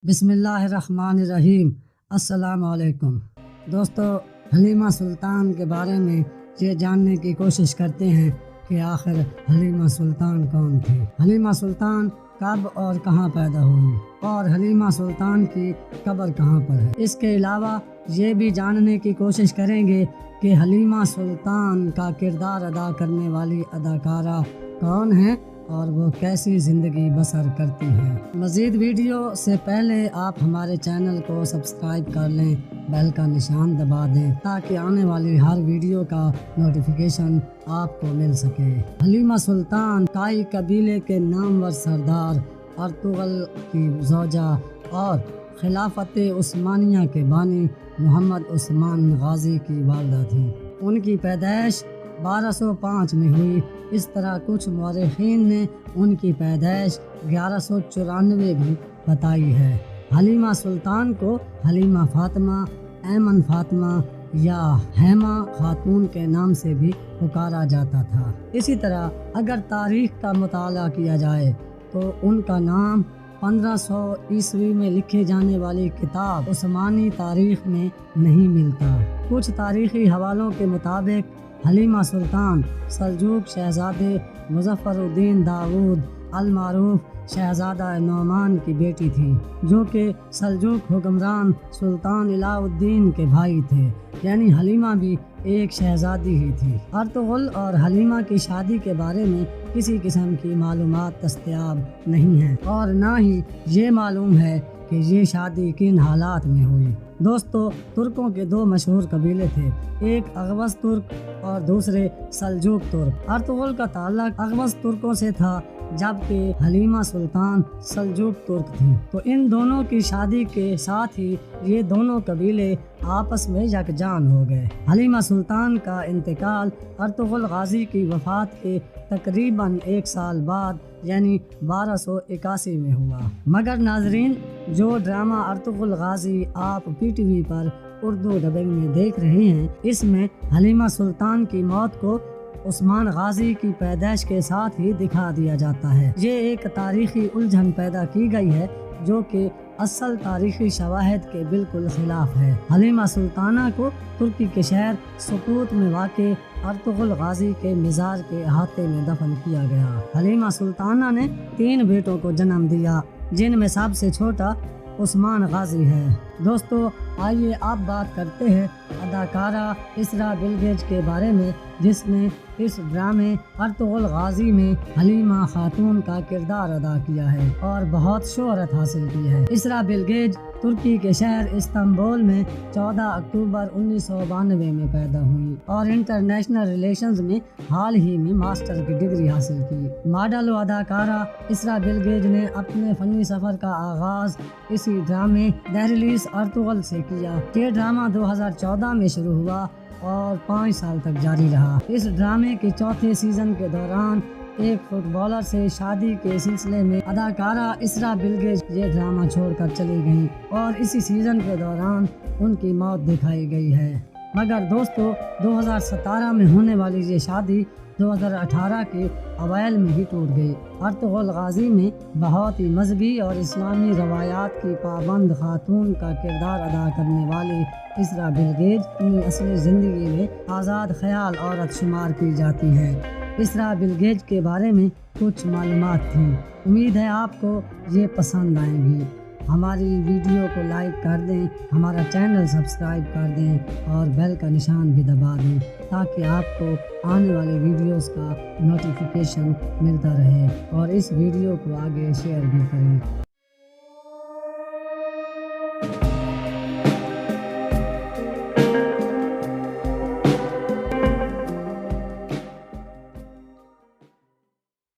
بسم اللہ الرحمن الرحیم۔ السلام علیکم دوستو، حلیمہ سلطان کے بارے میں یہ جاننے کی کوشش کرتے ہیں کہ آخر حلیمہ سلطان کون تھی، حلیمہ سلطان کب اور کہاں پیدا ہوئی اور حلیمہ سلطان کی قبر کہاں پر ہے۔ اس کے علاوہ یہ بھی جاننے کی کوشش کریں گے کہ حلیمہ سلطان کا کردار ادا کرنے والی اداکارہ کون ہیں اور وہ کیسی زندگی بسر کرتی ہیں۔ مزید ویڈیو سے پہلے آپ ہمارے چینل کو سبسکرائب کر لیں، بیل کا نشان دبا دیں تاکہ آنے والی ہر ویڈیو کا نوٹیفیکیشن آپ کو مل سکے۔ حلیمہ سلطان کائی قبیلے کے نامور سردار ارطغرل کی زوجہ اور خلافت عثمانیہ کے بانی محمد عثمان غازی کی والدہ تھیں۔ ان کی پیدائش 1205 میں ہوئی۔ اس طرح کچھ مورخین نے ان کی پیدائش 1194 بھی بتائی ہے۔ حلیمہ سلطان کو حلیمہ فاطمہ، ایمن فاطمہ یا حیمہ خاتون کے نام سے بھی پکارا جاتا تھا۔ اسی طرح اگر تاریخ کا مطالعہ کیا جائے تو ان کا نام 1500 عیسوی میں لکھے جانے والی کتاب عثمانی تاریخ میں نہیں ملتا۔ کچھ تاریخی حوالوں کے مطابق حلیمہ سلطان سلجوق شہزادے مظفر الدین داؤد المعروف شہزادہ نعمان کی بیٹی تھیں، جو کہ سلجوق حکمران سلطان الہ الدین کے بھائی تھے، یعنی حلیمہ بھی ایک شہزادی ہی تھی۔ ارطغرل اور حلیمہ کی شادی کے بارے میں کسی قسم کی معلومات دستیاب نہیں ہیں اور نہ ہی یہ معلوم ہے کہ یہ شادی کن حالات میں ہوئی۔ دوستو، ترکوں کے دو مشہور قبیلے تھے، ایک اغوز ترک اور دوسرے سلجوق ترک۔ ارطغرل کا تعلق اغوز ترکوں سے تھا جبکہ حلیمہ سلطان سلجوق ترک تھیں، تو ان دونوں کی شادی کے ساتھ ہی یہ دونوں قبیلے آپس میں یکجان ہو گئے۔ حلیمہ سلطان کا انتقال ارطغرل غازی کی وفات کے تقریباً 1 سال بعد یعنی 1281 میں ہوا۔ مگر ناظرین، جو ڈرامہ ارطغرل غازی آپ PTV پر اردو ڈبنگ میں دیکھ رہے ہیں، اس میں حلیمہ سلطان کی موت کو عثمان غازی کی پیدائش کے ساتھ ہی دکھا دیا جاتا ہے۔ یہ ایک تاریخی الجھن پیدا کی گئی ہے جو کہ اصل تاریخی شواہد کے بالکل خلاف ہے۔ حلیمہ سلطانہ کو ترکی کے شہر سقوط میں واقع ارطغرل غازی کے مزار کے احاطے میں دفن کیا گیا۔ حلیمہ سلطانہ نے 3 بیٹوں کو جنم دیا، جن میں سب سے چھوٹا عثمان غازی ہے۔ دوستو، آئیے اب بات کرتے ہیں اداکارہ اسرا بلگیچ کے بارے میں، جس نے اس ڈرامے ارطغرل غازی میں حلیمہ خاتون کا کردار ادا کیا ہے اور بہت شہرت حاصل کی ہے۔ اسرا بلگیچ ترکی کے شہر استنبول میں 14 اکتوبر 1992 میں پیدا ہوئی اور انٹرنیشنل ریلیشنز میں حال ہی میں ماسٹر کی ڈگری حاصل کی۔ ماڈل و اداکارہ اسرا بلگیچ نے اپنے فنی سفر کا آغاز اسی ڈرامے دہلیز ارطغرل سے کیا۔ یہ ڈرامہ 2014 میں شروع ہوا اور 5 سال تک جاری رہا۔ اس ڈرامے کے 4تھے سیزن کے دوران ایک فٹ بالر سے شادی کے سلسلے میں اداکارہ اسرا بلگیچ یہ ڈرامہ چھوڑ کر چلی گئیں اور اسی سیزن کے دوران ان کی موت دکھائی گئی ہے۔ مگر دوستو، 2017 میں ہونے والی یہ شادی 2018 کے اوائل میں ہی ٹوٹ گئی۔ ارطغرل غازی میں بہت ہی مذہبی اور اسلامی روایات کی پابند خاتون کا کردار ادا کرنے والی اسرا بلگیچ اپنی اصلی زندگی میں آزاد خیال عورت شمار کی جاتی ہیں۔ اسرا بلگیچ کے بارے میں کچھ معلومات تھیں۔ امید ہے آپ کو یہ پسند آئیں گی۔ ہماری ویڈیو کو لائک کر دیں، ہمارا چینل سبسکرائب کر دیں اور بیل کا نشان بھی دبا دیں تاکہ آپ کو آنے والے ویڈیوز کا نوٹیفیکیشن ملتا رہے اور اس ویڈیو کو آگے شیئر بھی کریں۔